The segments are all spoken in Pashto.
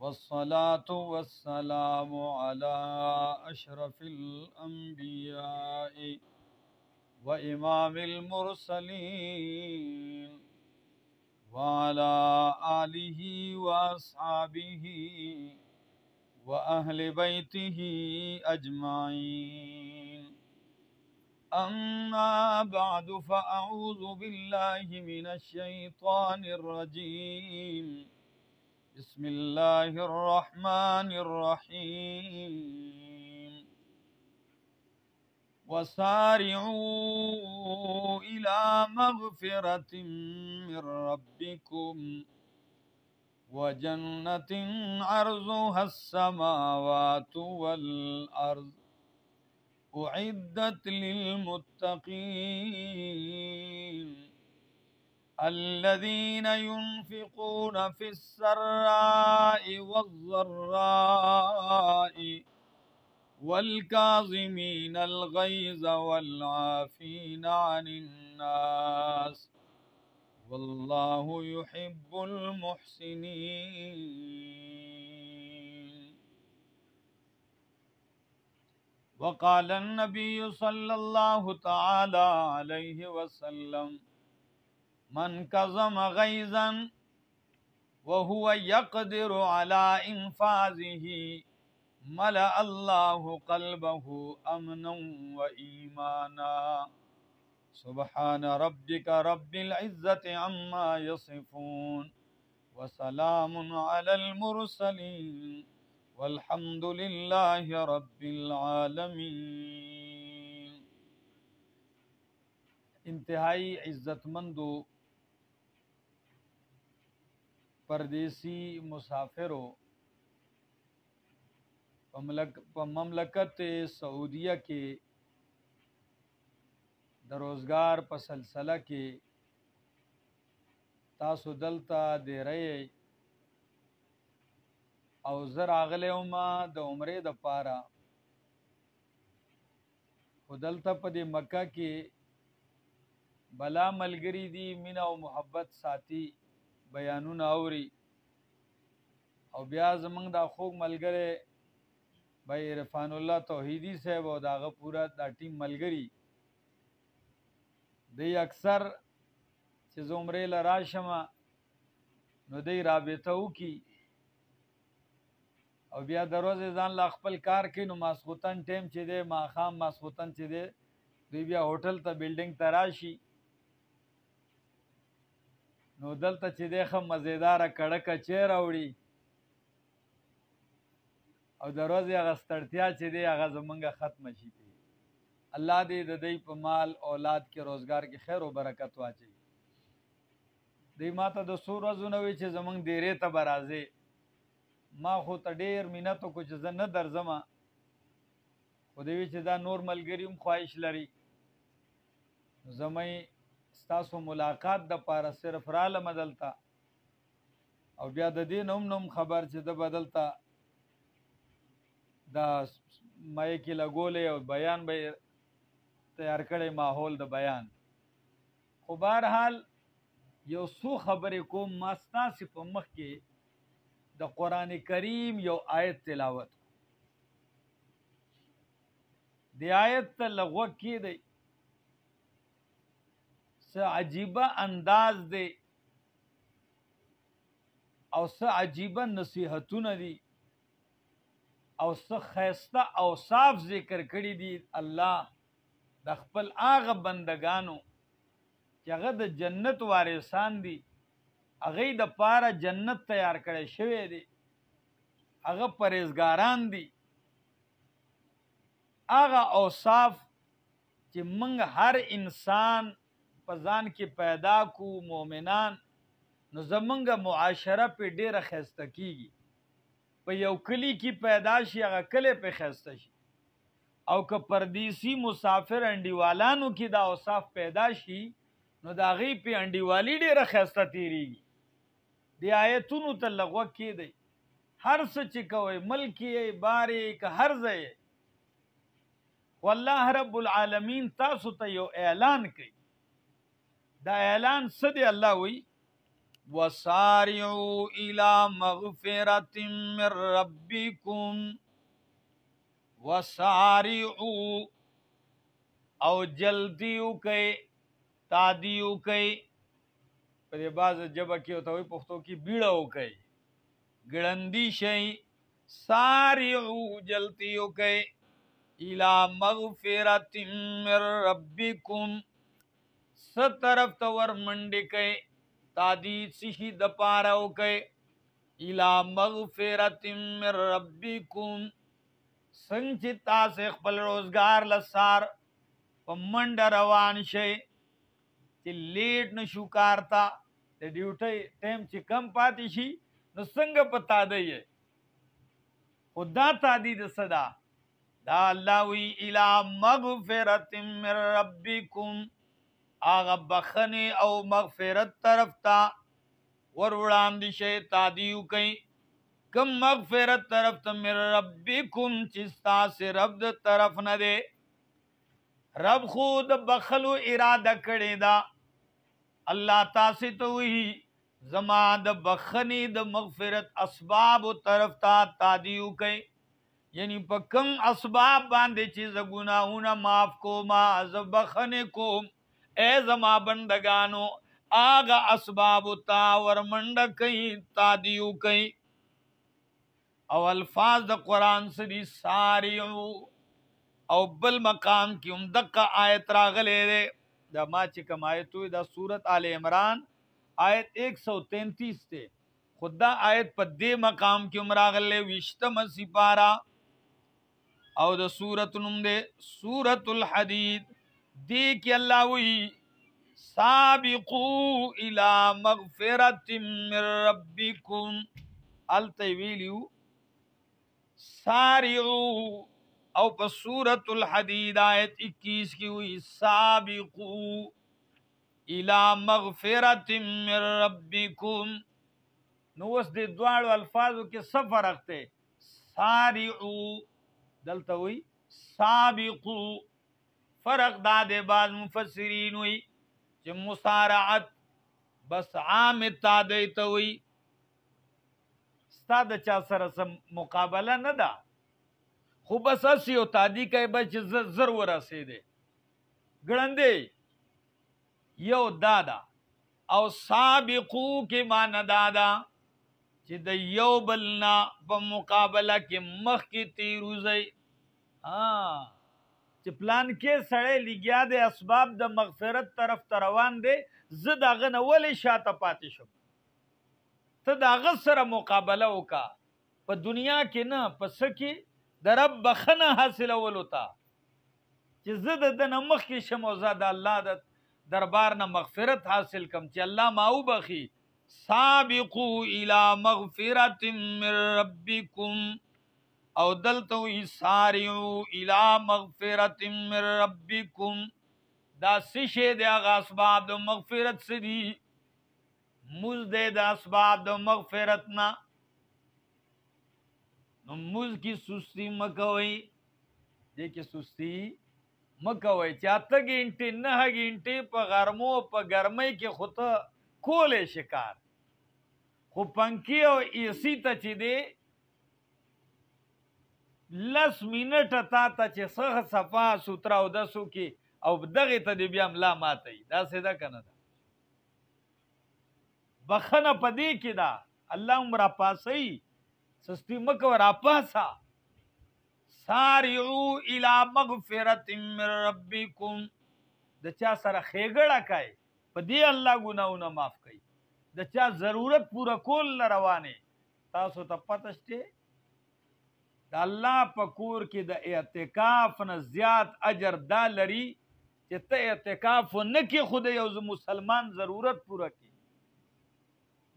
والصلاة والسلام على أشرف الأنبياء وإمام المرسلين وعلى آله وأصحابه وأهل بيته أجمعين. أما بعد فأعوذ بالله من الشيطان الرجيم. بسم الله الرحمن الرحيم. وسارعوا إلى مغفرة من ربكم وجنة عرضها السماوات والأرض أعدت للمتقين الذين ينفقون في السراء والضراء والكاظمين الغيظ والعافين عن الناس والله يحب المحسنين. وقال النبي صلى الله تعالى عليه وسلم: من كظم غيظا وهو يقدر على إنفاذه ملأ الله قلبه أمنا وإيمانا. سبحان ربك رب العزة عما يصفون وسلام على المرسلين والحمد لله رب العالمين. انتہائی عزتمندو پردیسی مسافرو مملکت سعودیہ کے د روزگار په سلسله کې تاسو دلته دیری او زه راغلی وم د عمرې دپاره، خو دلته په دې مکه کې بلا ملګري دي، مینه او محبت ساتي، بیانونه اوري، او بیا زمونږ دا خوږ ملګری بھائی عرفان الله توحیدی صاحب او د هغه پوره دا ټیم ملګري دی اکثر چې زه عمرې له راشم نو دی رابطه وکړي او بیا د ورځې ځان له خپل کار کوي، نو ماسخوتن ټیم چې دی ماښام ماسخوتن چې دی دوی بیا هوټل ته بلډینګ ته راشي، نو دلته چې دی ښه مزېداره کړکه چای راوړي او د ورځې هغه ستړتیا چې دی هغه زمونږه ختمه شي. الله دې د دوی په مال اولاد کې روزګار کې خیر و برکت واچوي. دوی ما ته د څو ورځو نه وي چې زمونږ دیرې ته به راځې، ما خو ته ډېر مینت وکړو چې زه نه درځم، خو دوی وي چې دا نور ملګري هم خواهش لري، زمۍ ستاسو ملاقات دپاره صرف رالمه دلته، او بیا د دې نه هم خبر چې ده به دلته دا مایې کې لګولی او بیان به تیار کړی ماحول د بیان. خو بهرحال یو څو خبرې کوم. ما ستاسې په مخ کې د قرآن کریم یو آیت تلاوت کو. دی آیت ته لغوه کېدی، څه عجیبه انداز دی او څه عجیبه نصیحتونه دي او څه ښایسته اوصاف ذکر کړي دي الله د خپل هغه بندگانو چې هغه د جنت وارثان دي، هغې دپاره جنت تیار کړی شوی دی، هغه پرهیزګاران دي. هغه اوصاف چې موږ هر انسان په ځان کې پیدا کو مؤمنان، نو زمونږ معاشره پې ډېره ښایسته کېږي. په یو کلي کې پیدا شي هغه کلی پې ښایسته شي، او که پردیسی مسافر انډیوالانو کې دا اوصاف پیدا شي نو د هغې پې انډیوالي ډېره ښایسته تېرېږي. دې آیتونو ته لغوه کېدی، هر څه چې کوئ، ملک یې بار یې که هر ځای یې، خو الله رب العالمین تاسو ته یو اعلان کوي. دا اعلان څه دی؟ الله وایي وسارعوا الى مغفرت من ربکم، وسارعوا او جلدیو کئی تادیو کئی، پر باز جبا کی ہوتا ہوئی پختو کی بیڑاو کئی گڑندی شئی، سارعوا جلدیو کئی الى مغفرت من ربکم، سترف تور منڈی کئی تادید سشی دپاراو کئی الى مغفرت من ربکم، سنگ چی تاسے خپل روزگار لسار پا منڈ روان شئی چی لیٹ نشو کارتا تے ڈیوٹی ٹیم چی کم پاتی شی نو سنگ پتا دئیے خدا تادید صدا دا اللہ وی الى مغفرت من ربکم، آغا بخنی او مغفرت طرف تا وروڑان دی شئی تادیو کئی، کم مغفرت طرف تا من ربکم چستا سے رب دا طرف نہ دے، رب خود بخلو ارادہ کڑے دا اللہ تاسی توہی زما دا بخنی دا مغفرت اسباب طرف تا تادیو کئی، یعنی پا کم اسباب باندے چیز گناہونا معاف کو ما از بخنے کو، اے زما بندگانو آغا اسباب تا ورمنڈ کئی تادیو کئی، او الفاظ دا قرآن سے ساریعو، او بل مقام کی دقا آیت راغلے دے دا ما چکم آیتوی دا سورت آل عمران آیت 133 تے، خدا آیت پا دے مقام کی راغلے وشتم سپارا، او دا سورت نم دے سورت الحدید، دے کی اللہ وی سابقو الى مغفرت من ربکم، التویلیو سارعو، او پا سورت الحدید آیت 21 کی ہوئی سابقو الى مغفرت من ربکم، نوست دے دوارو الفاظو کے سفر رکھتے سارعو دلتا ہوئی سابقو، فرق دادے بعض مفسرین ہوئی کہ مسارعت بس عام تادیتا ہوئی ستا دا چا سرسم مقابلہ ندا، خو بس اسی و تادی کئی بچ ضرور اسے دے گڑندے یو دادا، او سابقو کے معنی دادا چی دا یو بلنا پا مقابلہ کے مخ کی تیروزی، چی پلان کے سڑے لگیا دے اسباب دا مغفرت طرف تروان دے، زد آغن اولی شاعت پاتی شم تا دا آغن سر مقابلہ ہوکا پا دنیا کے نا پسکی در رب بخنا حاصل اولو تا چی زد دن مخ کی شموزاد اللہ دا دربار نا مغفرت حاصل کم چی اللہ ماو بخی، سابقو الى مغفرت من ربکم، او دلتوی سارعو الى مغفرت من ربکم، دا سشے دے آغا اسباب دا مغفرت سے دی، مز دے دا اسباب دا مغفرتنا، مز کی سستی مکوئی، دیکھ سستی مکوئی، چاہتا گھنٹے نہ گھنٹے پا غرمو پا گرمی کے خطا کولے شکار، خو پنکی او ایسی تا چی دے لس منٹ تا چی سخ صفا سترا او دسو کی او دغی تا دی بیام لا ماتای، دا سیدہ کنا دا بخنا پا دی کی دا اللہ عمرہ پاسی سستی مکو را پاسا، سارعو الى مغفرت من ربکم، دا چا سر خیگڑا کئی پا دی اللہ گناہونا معاف کئی، دا چا ضرورت پورا کول لروانے، تاسو تا پتشتے دا اللہ پا کور کی دا اعتکاف نا زیاد اجر دا لری چی تا اعتکاف نکی خود یوز مسلمان ضرورت پورا کی،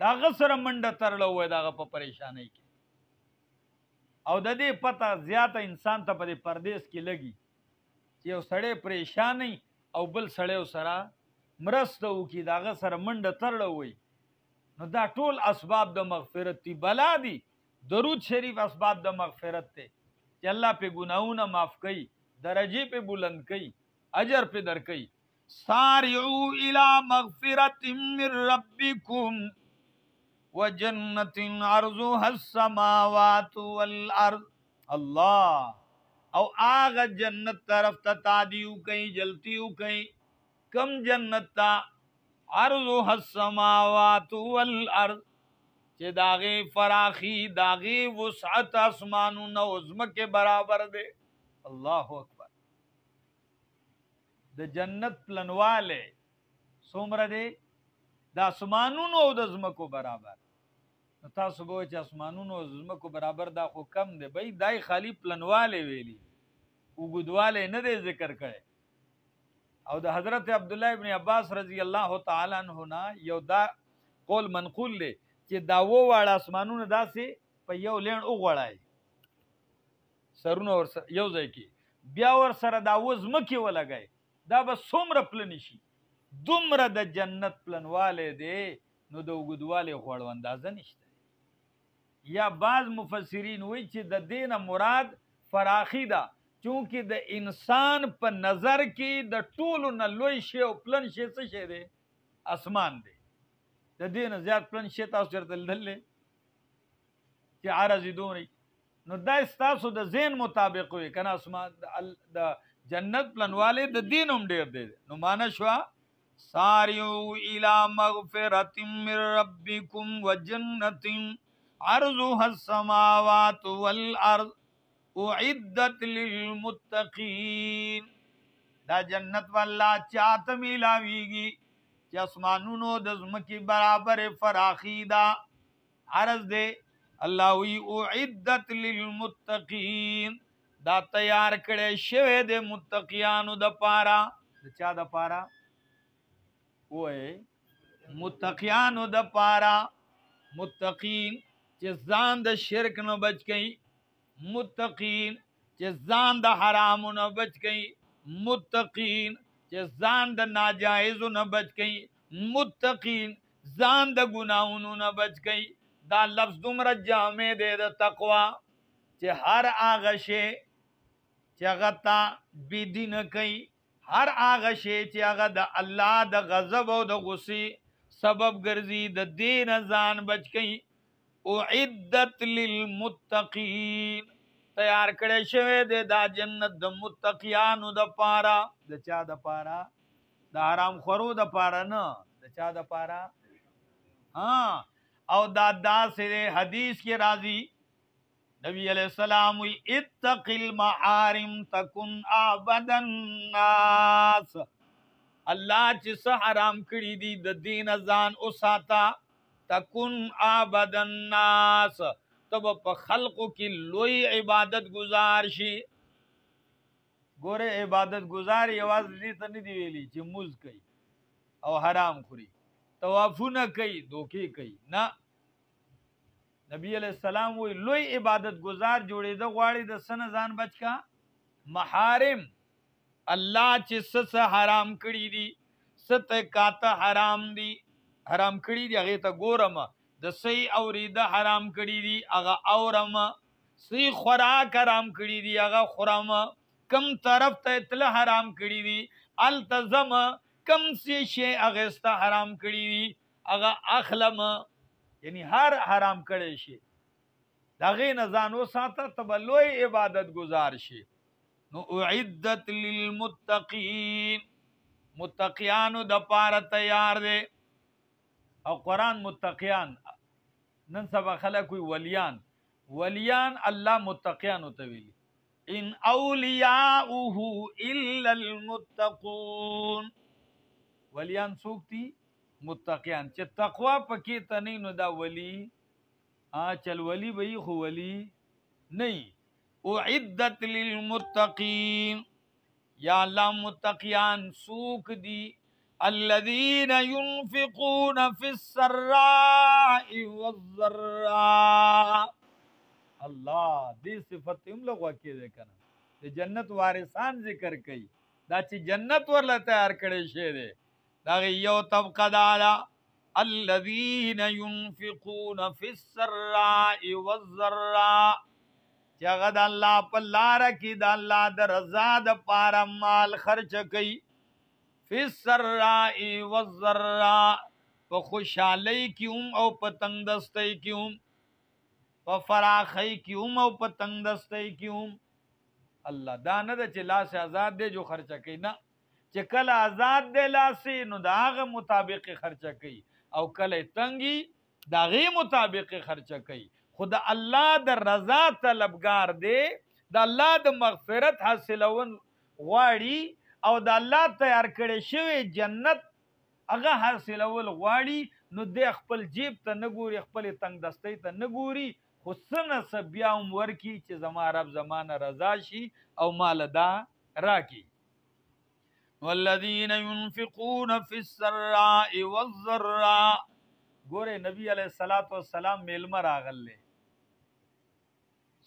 دا غصر منڈا ترلو ہوئے دا غا پریشانی کی، او دا دے پتا زیادہ انسان تا پا دے پردیس کی لگی چی او سڑے پریشانی او بل سڑے او سرا مرستو کی دا غصر منڈا ترلو ہوئی، نو دا ټول اسباب دا مغفرت تی، بلا دی درود شریف اسباب دا مغفرت تے کہ اللہ پہ گناہونا معاف کئی، درجے پہ بلند کئی، اجر پہ در کئی، سارعو الى مغفرت من ربکم، وجنت عرضها السماوات والارض. اللہ او آغا جنت طرف تا تادیو کئی جلتیو کئی کم جنت تا عرضها السماوات والارض چه داغی فراخی داغی وسعت اسمانو نوزم کے برابر دے. اللہ اکبر. د جنت پلنواله سومره دی د اسمانونو او د زمکو برابر. نو تاسو به چې اسمانونو او زمکو برابر دا خو کم دی بھئی، دای خالی پلنواله ویلی وګدواله نه دی ذکر کړي. او د حضرت عبداللہ ابن عباس رضی اللہ تعالی عنہ نا یو دا قول منقول دی چې دا واړه اسمانونه داسې په یو لین وغوړای سرونه ور یو ځای کې بیا ور سره دا وزمکه ولګای، دا به څومره پلنی شي. دومره د جنت پلنواله دی نو د وګدواله خوړو اندازه نشته. یا بعض مفسرین وایي چې د دینه مراد فراخی ده، چونکه د انسان په نظر کې د ټولو نه لوی شی او پلن شی څه شی دی؟ اسمان دی. د دینه زیات پلن شی تاسو چرته لیدلی چې عرض دونی؟ نو دا ستاسو د ذهن مطابق وي کنه. اسمان د جنت پلنواله د دین هم ډیر دی. نو معنا شو ساریو الی مغفرت من ربکم وجنت عرضها السماوات والارض اعدت للمتقین. دا جنت والله چاته ملاویږي چې اسمانونو د ځمکې برابر فراخی دا عرض دی. الله وی اعدت للمتقین، دا تیار کړي شوی د متقیانو د پاره. د چا د پاره؟ وای متقیانو د پاره. متقین چې ځان د شرک نه بچ کړي، متقین چې ځان د حرامو نه بچ کړي، متقین چې ځان د ناجایزو نه بچ کړي، متقین ځان د ګناہوں نه بچ کړي. دا لفظ دومره جامع دی د تقوا چې هر هغه شی چې هغه تا بیدی نه کوي، هر هغه شی چې هغه د الله د غضب او د غصې سبب ګرځي، د دین ځان بچ کوي. اعدت للمتقین، تیار کړی شوی دی دا جنت د متقیانو د پاره. د چا د پاره؟ د حرام خورو د پاره نه. د چا د پاره؟ ہاں. او دا داسې حدیث کې راځي نبی علیہ السلام وی اتق المحارم تکن عبد الناس. الله چې څه حرام کړي دي د دین ځان وساته. تکن عبد الناس، تب په خلقو کې لوی عبادت گزار شي. ګوره عبادت گزار یوازې دې ته نه دی ویلي چې موز کوي او حرام خوري، طوافونه کوي، دوکې کوي، نه. نبی علیہ السلام وی لوی عبادت گزار جوړېده غواړي د څه نه ځان بچ کا؟ محارم. الله چې څه حرام کړي دي، څه ته کاته حرام دي، حرام کړي دي هغې ته ګورم. د سی اوریده حرام کړي دي هغه اورم، سی خوراک حرام کړي دي هغه خورم، کم طرف ته تله حرام کړي دي التزم، کم سی شی اغسته حرام کړي دي هغه اخلم. یعنی هر حرام کړي شي د هغې نه ځان وساته ته به لوی عبادت گزار شي. نو اعدت للمتقین، متقیانو د پاره تیار دی. او قرآن متقیان، نن سبا خلک وی ولیان. ولیان الله متقیانو ته ویلي. ان اولیاؤه الا المتقون. ولیان څوک دي؟ متقیان. چې تقوا پکې ته نه نو دا ولی چل ولی به خو ولی نه. اعدت للمتقین، یا الله متقیان څوک دي؟ الذين ينفقون في السراء والضراء. الله دې صفت هم لغوا کې ده کنه. د جنت وارثان ذکر کوي دا چې جنت ورله تیار کړی شی دی. دا یو طبقه دا الذين ينفقون في السراء والضراء، چې هغه د الله په لاره کې د الله د رضا د پاره مال خرچ کوي. فی السراء والضراء، په خوشحالی کی هم او په تنگ دستی کی هم په فراخی کی هم او په تنگ دستی کی هم الله دا نه ده چې لاس آزاد دی جو خرچه کوي نه چې کله آزاد دی لاس نو د هغه مطابق خرچه کوي او کله تنګي د هغې مطابق خرچه کوي خو د الله د رضا طلبګار دی د الله د مغفرت حاصلون غواړي او د الله تیار کړی شوی جنت هغه حاصلول غواړي نو د خپل جیب ته نه ګوري خپل تنگ دستی ته نه ګوري خو څه نصب بیا هم ورکي چې زما رب زمانه رضا شي او مال دا راکي والذین ينفقون فی السراء والضراء ګوره نبی علیہ الصلوۃ والسلام میلمه راغله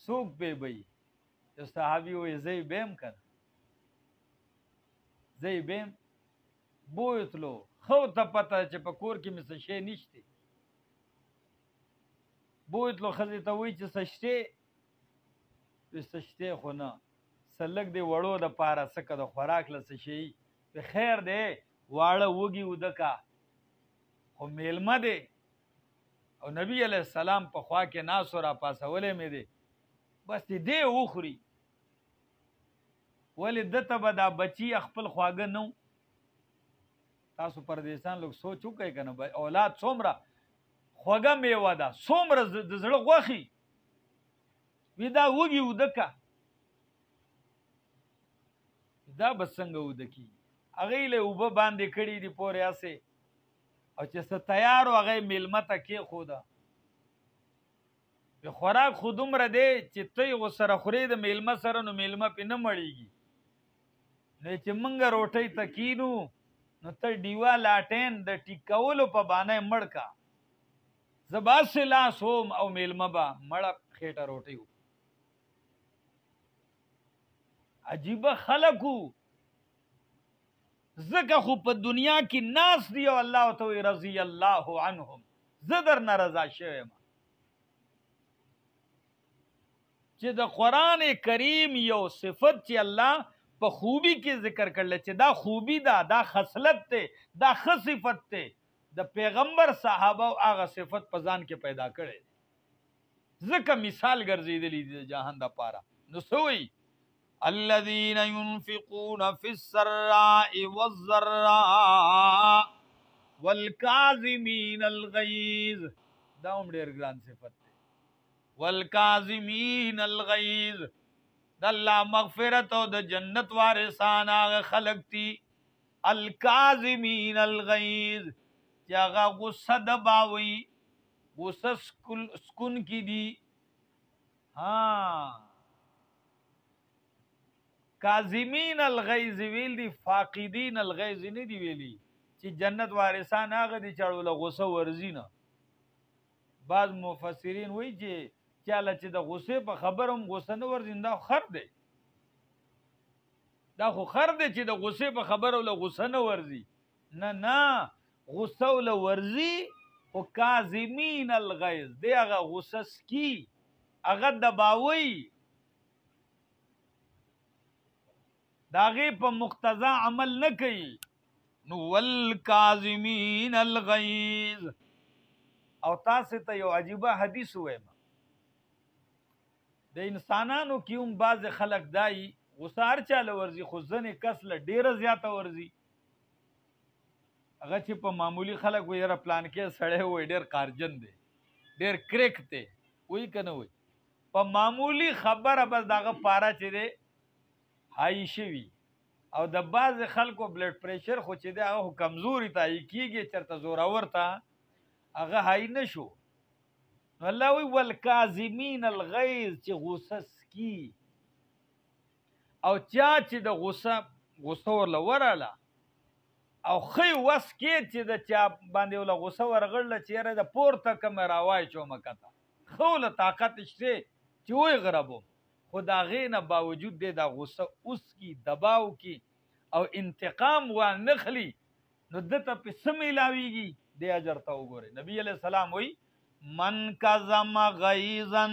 سوق به بی چې صحابي وې زی بیم کړ زی بیم بوتلو خو ته پته چې په کور کې مې څه شی نشته بوتلو خزي ته وی چې څه شته څه شته خو نه سلک دی وړو د پاره سکه د خوراک لسه شي په خیر دی واړه وږي ودکا خو میلمه دی او نبی علیہ السلام په خوا کې ناس را پاسولې مې دی بس دې وخوري ولې دته به دا بچي خپل خواږه نو تاسو پردیسان لوگ سوچ وکړئ که نه اولاد څومره خوږه میوه ده څومره د زړه غوښي وي دا وږي ودکه دا به څنګه وده کېږي هغې له اوبه باندې کړي دي پورې هسې او چې څه تیار و هغه میلمه ته کېښوده د خوراک خو دومره دی چې ته یې ورسره خورې د میلمه سره نو میلمه پې نه مړېږي نو چې موږ روټۍ ته کینو نو ته ډیوه لاټین د ټیکولو په بانه مړ کا زه به هسې لاس وم او میلمه به مړه خېټه روټۍ و عجیبه خلق وو ځکه خو په دنیا کې ناس دی او الله ته وایي رضی الله عنهم زه درنه رضا شوی یم چې د قرآن کریم یو صفت چې الله په خوبی کې ذکر کړل چې دا خوبی ده دا خصلت دی دا ښه صفت دی د پیغمبر صحابه او هغه صفت په ځان کې پیدا کړی ځکه مثال ګرځېدلی دی د جهان دپاره نو څه وایي الذين ينفقون في السراء والضراء والكاظمين الغيظ دا هم ډېر ګران صفت دی والكاظمين الغيظ د الله مغفرت او د جنت وارثان هغه خلق دي الكاظمين الغيظ چې هغه غصه دباوي غصه سکون کی دي کاظمین الغیظ ویل دي فاقدین الغیظ نه دی ویلی چې جنت وارثان هغه دي چې اړوله غصه ورځي نه بعض مفسرین وایي چې چاله چې د غصې په خبر هم غصه نه ورځي دا خر دی دا خو خر دی چې د غصې په خبر له غصه نه ورځي نه غصه له ورځي خو کاظمین الغیظ دی هغه غصه سکي هغه دباوي داغه په مقتضا عمل نه کوي نو والکاظمین الغیظ او تاسو ته یو عجیبه حدیث وایم د انسانانو کې هم بعض خلک دای غصه هر چاله ورځي خو ځنې کس له ډیره زیاته ورځي هغه چې په معمولی خلک وایي یاره پلان کې سړی وایي ډېر قارجن دی ډېر کرک دی وایي که نه وایي په معمولی خبره بس دغه پاره چې دی هاي شوي او د بعض خلکو بلډ پریشر خو چې دی هغه کمزوري ته هاي کېږي چېرته زورور ته هغه هاي نه شو نو الله وایي والکاظمین الغیظ چې غصه سکي او چا چې د غصه ورله ورله او ښه وس کې چې د چا باندې ورله غصه ورغړله چې یاره د پورته کمه راواچومه کته ښه ورله طاقت شته چې وایي غربو خو د هغې نه باوجود دی دا غصه اوس کی دباو کی او انتقام وانه خلی نو دته په څه میلاویږي دی اجر ته وګورئ نبی علیہ السلام وایي من کظم غیظا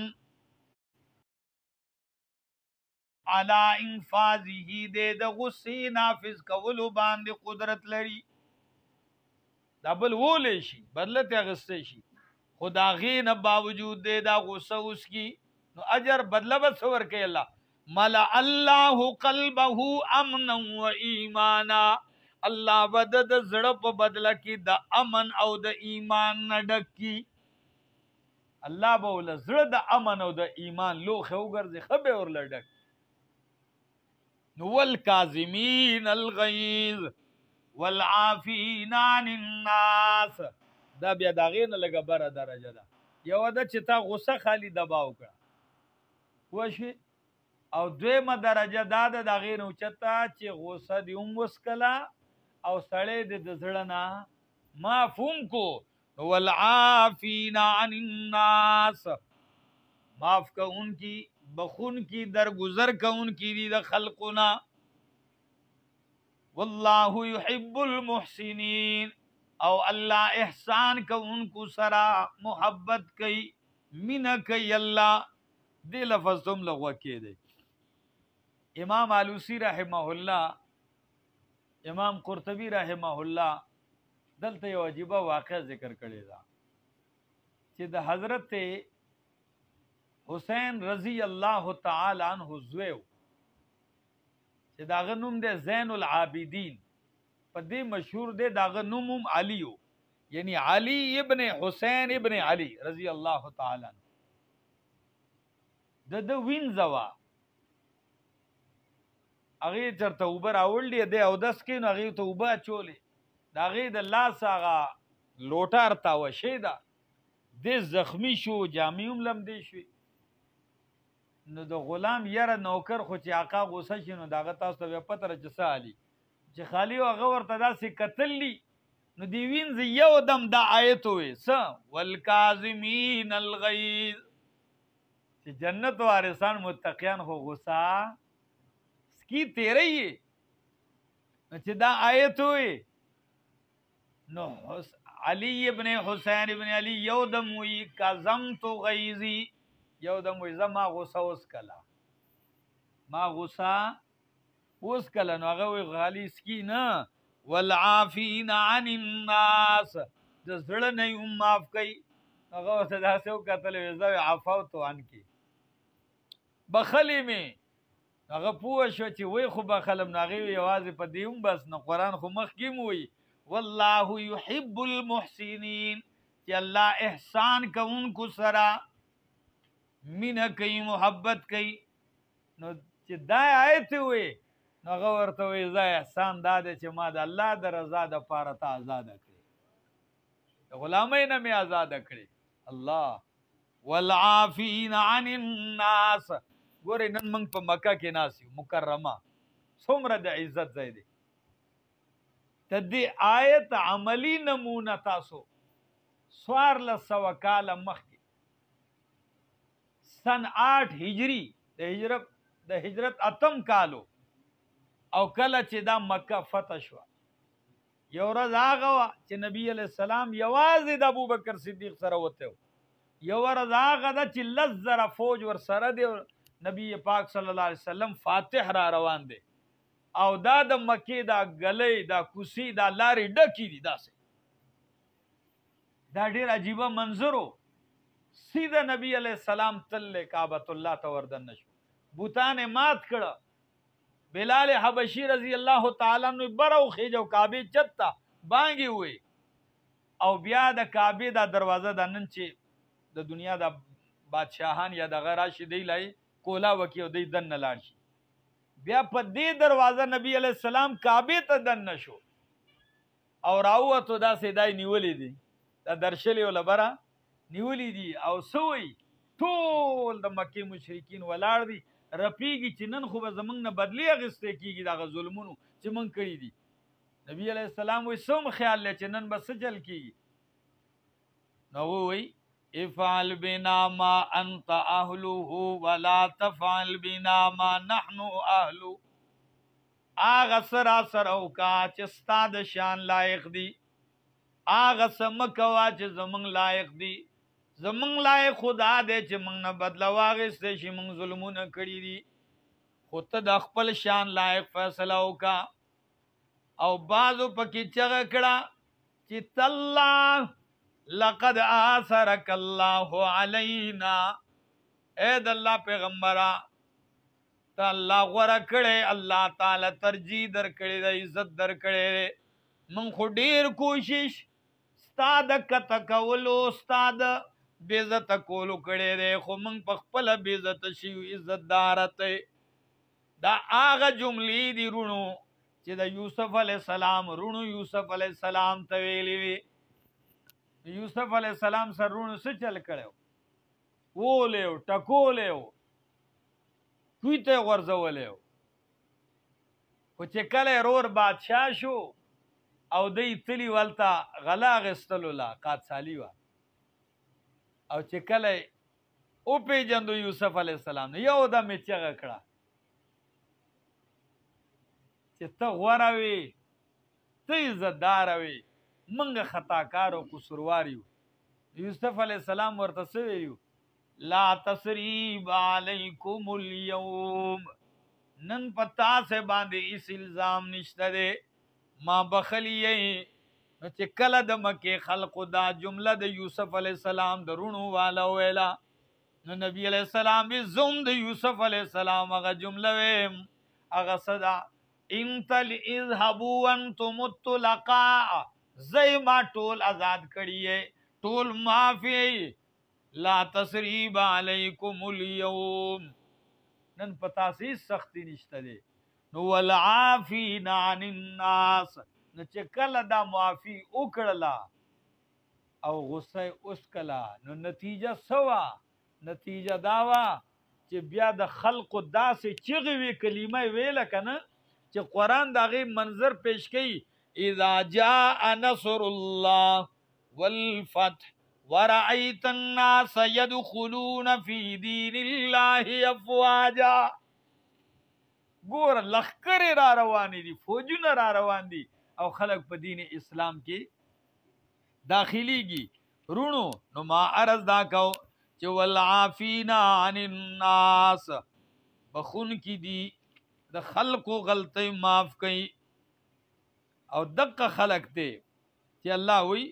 علی انفاذه دی د غصې نافذ کولو باندې قدرت لري دا بل وولې شي بدلت اغسته شي خدا غین باوجود دے دا غصہ اس کی نو اجر بدلہ بس ورکے اللہ ملا اللہ قلبہ امنا و ایمانا اللہ بدد زڑپ بدلہ کی دا امن او دا ایمان نڈک کی اللہ بولا زڑ دا امن او دا ایمان لو خوگر زی خبے اور لڈک نو والکازمین الغیظ والعافین عن الناس دا بیا دا غین لگا بره درجه ده یو ده چې تا غصه خالی دباو کړه وشي او دویمه درجه دا ده دا غین اوچته چې غصه دی هم وسکله او سړی د زړه نه معفوم کو والعافین عن الناس معاف کون کی بخون کی درگزر کون کی دی د خلقنا واللہ یحب المحسنین او اللہ احسان کا ان کو سرا محبت کئی من کئی اللہ دے لفظ تم لغو کے دے امام علوسی رحمہ اللہ امام قرطبی رحمہ اللہ دلتا یو عجیبہ واقعہ ذکر کرے دا چې د حضرت حسین رضی اللہ تعالی عنہ زویو چې داغه نوم دے زین العابدین پدې مشهور دے داغه نوم علیو یعنی علی ابن حسین ابن علی رضی اللہ تعالی عنہ د وینځوا هغه چرته اوبر اول دی او داس کې نو هغه ته اوبه چولې داغه د لاس هغه لوټار تا وشیدا د زخمی شو جامعوم لم دی شو نو د غلام یره نوکر خو چې آقا غوسه شي نو داغه تاسو ته پته را چسه علی چې خالی او هغه ورته داسې کتلی نو دی وینځ یو دم دا آیت وي س والکاظمین الغیظ چې جنت وارثان متقیان خو غصه سکی تیرې نو چې دا آیت وي نو علی ابن حسین ابن علی یو دم وی کظمت غیظی یو دم وی زما غصه اوس کلا ما غصه اوس کله نو هغه وی غالی سکی نه والعافین عن الناس د زړه نه هم معاف کوي هغه ورته داسې وکتل وی زه عفوت عنکی بخلی می هغه پوه شو چې وی خو بخلم نو هغې یوازې په دې هم بس نه قرآن خو مخکې م وی والله یحب المحسنین چې الله احسان کوونکو سره مینه کوي محبت کوي نو چې دا آیت وی نو هغه ورته وی زه احسان دا دی چې ما د الله د رضا دپاره ته ازاده کړې د غلامۍ نه مې ازاده کړې الله والعافین عن الناس ګورې نن موږ په مکه کې ناست یو مکرمه څومره د عزت ځای دی د دې آیت عملی نمونه تاسو څوارلس سوه کاله مخکې سن 8 هجری د هجرت اتم کالو او کله چې دا مکه فتح شوه یو ورځ هغه وه چې نبی علیه السلام یوازې د ابوبکر صدیق سره وتی یو ورځ هغه ده چې 10,000 فوج ورسره دی نبی پاک صلی الله علیه وسلم فاتح را روان دی او دا د مکې دا گلی دا کوسی دا لارې ډکې دي داسې دا ډېر عجیبه منظرو سیده نبی علیہ السلام تل کعبۃ اللہ ته وردن شو بوتان مات کړه بلال حبشی رضی اللہ تعالی عنہ برو خېجو کعبه چتا بانګي وي او بیا د کعبه دا دروازه د نن چې د دنیا د بادشاہان یا د راشدی لای کولا وکي او د دن لاړ شي بیا په دې دروازه نبی علیہ السلام کعبه ته دن شو او راوته دا سیدای نیولې دي دا درشلې ولبره نیولې دي او سوی ټول د مکې مشرکین ولاړ دي رپیږي چې نن خو به زمونږ نه بدلی اخیستې کېږي دغه ظلمونو چې مونږ کړي دي نبی علیہ السلام وی سم خیال لې چې نن به څه چل کېږي نو وی افعل بنا ما انت اهله ولا تفعل بنا ما نحن اهله آغا سرا سروکا چې ستا د شان لایق دی آغا سمکوا چې زمونږ لایق دی زمونږ لایق خدا دی چې مونږ نه بدله واخیستی شي مونږ ظلمونه کړي دي خو ته د خپل شان لایق فیصله وکړه او بعضو پکې چغه کړه چې تالله لقد آثرك الله علینا، اے د الله پیغمبره ته الله غوره کړی، الله تعالی ترجیح در کړی د عزت در کړی. من خو ډیر کوشش ستا د کته کولو ستا د بېزته کولو کړی دی، خو من په خپله بېزته شیو عزتداره ته. دا هغه جملې دي رونو چې د یوسف علیه السلام رونو یوسف علیه السلام ته ویلې وي. یوسف علیه السلام سره رونو څه چل کړی و؟ وولی و، ټکولی و، کوی ته یې غورځولی و. خو چې کله یې رور بادشاه شو او دی تلی ولته غلا اخیستلو له قادسالي وه، او چې کله یې وپېژندو یوسف علیه السلام نه، یو دم یې چغه کړه چې ته غوره وې، ته عزتداره وې، موږ خطاکار او قصوروار یو. یوسف علیه السلام ورته څه ویلي وو؟ لا تثریب علیکم اليوم، نن په تاسې باندې هېڅ الزام نشته دی، ما بخلی یې. نو چې کله د مکې خلقو دا جمله د یوسف علیه السلام د رونو والا ویله، نو نبی علیه السلام وی زم د یوسف علیه السلام هغه جمله ویم، هغه څه ده؟ انتل اذهبوا انتم الطلقاء، زی ما ټول آزاد کړي یې، ټول معافی، لا تثریب علیکم اليوم، نن په تاسې هېڅ سختي نشته دی. نو والعافین عن الناس، نو چې کله دا معافي وکړله او غصه یې وسکله، نو نتیجه څه وه؟ نتیجه دا وه چې بیا د خلقو داسې چغې وې، کلمه یې ویله که نه، چې قرآن د هغې منظر پیش کوي. اذا جاء نصر الله والفتح ورأيت الناس يدخلون في دين الله افواجا. ګوره لښکرې را روانې دي، فوجونه را روان دي او خلک په دین اسلام کې داخلیږي. رونو نو ما عرض دا کو چې والعافین عن الناس، بخون کی دي د خلقو غلطۍ معاف کوي. او دقه خلق ته چې الله وی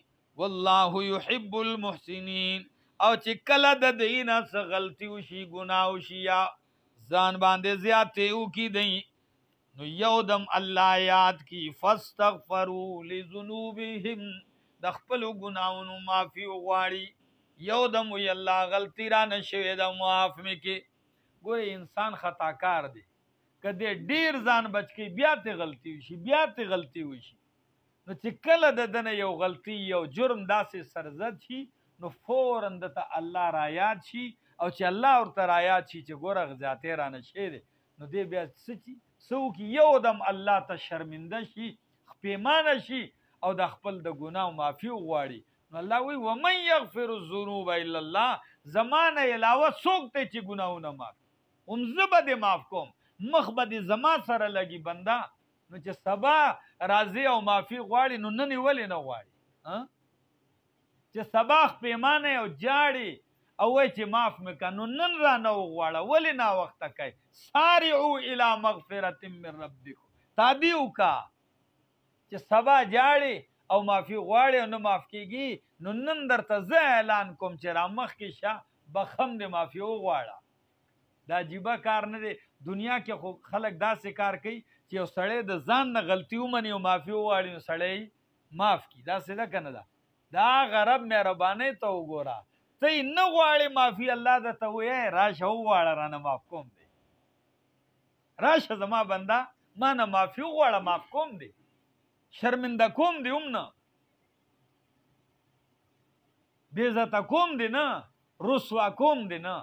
والله يحب المحسنین، او چې کله د دینه څه غلطي وشي، ګناه وشي، یا ځان باندې زیاتې وکړي دی، نو یو دم الله یاد کی فاستغفروا لذنوبهم، د خپلو ګناهونو معافي وغواړي، یو دم وی الله غلطي رانه شوې ده معاف مې کې. ګوره انسان خطاکار دی، که دی ډېر ځان بچ کوي بیا ته غلطي وشي، بیا ته غلطي وشي، نو چې کله د دنه یو غلطي یو جرم داسې سرزد شي، نو فوراً دته الله را یاد شي، او چې الله ورته را یاد شي چې ګوره زیاتې رانه شوی دی، نو دی بیا څه وکړي؟ یو دم الله ته شرمنده شي، پښیمانه شي، او د خپل د ګناه معافي وغواړي. نو الله وایي ومن یغفر الذنوب الا الله، زمانه علاوه څوک دی چې ګناهونه معاف؟ هم زه به دې معاف کوم، مخ به دې زما سره لګي بنده. نو چې سبا راځي او معافي غواړي، نو نن یې ولې نه غواړي؟ چې سبا پښیمانه او جاړي او وایي چې معاف مې که، نو نن را نه وغواړه، ولې ناوخته کوي؟ سارعوا الی مغفرة من ربکم، تادي وکړه چې سبا جاړي او معافي غواړي او نه معاف کېږي، نو نن درته زه اعلان کوم چې را مخکې شه، بخم دې معافي وغواړه. دا عجیبه کار نه دی. دنیا کې خو خلک داسې کار کوي چې یو سړی د ځان نه غلطي ومني او معافي وغواړي، نو سړی معاف کړي. داسې ده که نه ده؟ دا غرب مهربانۍ ته وګوره، ته یې نه غواړې معافي، الله درته وایي راشه وغواړه رانه معاف کوم دی، راشه زما بنده ما نه معافي وغواړه معاف کوم دی، شرمنده کوم دی هم نه، بېزته کوم دی نه، رسوا کوم دی نه.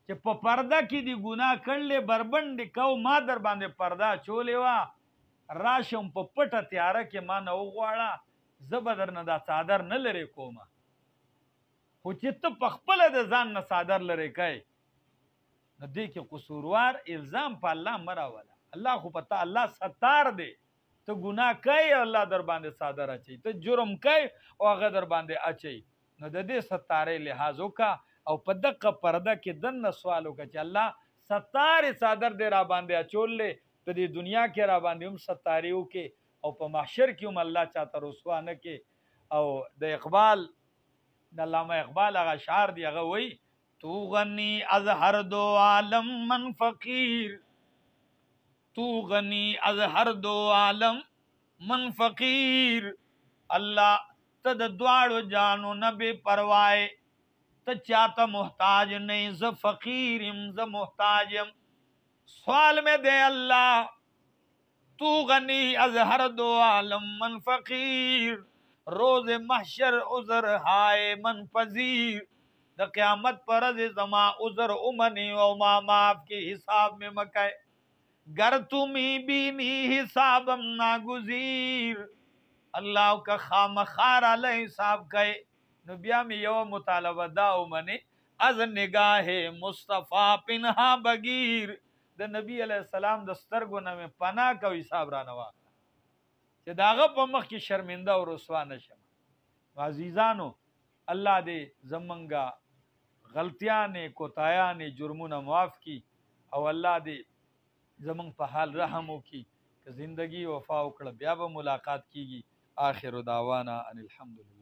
چې په پرده کې دی ګناه کړلې، بربنډې کو ما در باندې پرده اچولې وه، راشم په پټه تیاره کې ما نه وغواړه، زه به درنه دا څادر نه لرې کومه. خو چې ته په خپله د ځان نه څادر لرې کوې، نو دې کې قصوروار الزام په الله مه راوله. الله خو په تا الله ستار دی، ته ګناه کوې او الله در باندې څادر اچوي، ته جرم کوې او هغه در باندې اچوي. نو د دې ستارې لحاظ وکړه او په دقه پرده کې دننه سوال وکړه چې الله ستارې څادر دې را باندې اچولې، په دې دنیا کې را باندې هم ستارې وکړې، او په محشر کې هم الله چاته رسوا نه کې. او د اقبال د علامه اقبال هغه اشعار دی، هغه وایي تو غنی از هر دو عالم من فقیر، تو غنی از هر دو عالم من فقیر. الله ته د دواړو جانو نه بې پروای، ته چاته محتاج نہیں، ز فقیرم ز محتاجم. سوال میں دے اللہ تو غنی از ہر دو عالم من فقیر، روز محشر عذر ہائے من پذیر. د قیامت پر از زما عذر امنی و ما معاف کے حساب میں مکے، گر تمی بینی حسابم ناگزیر. اللہ کا خامخار علیہ حساب کئے. نو بیا می یو مطالبه دا ومنی از نگاہ مصطفیٰ پنہا بگیر. د نبی علیہ السلام د سترګو نه مې پناه کو حساب را نه واخله چې د هغه په مخ کې شرمنده او رسوا نشم. عزیزانو الله دې زمونږه غلطیانې کوتاهیانې جرمونه معاف کی او الله دې زمونږ په حال رحم وکړي. که زندگی وفا وکړه بیا به ملاقات کیږي. آخر دعوانا ان الحمدلله.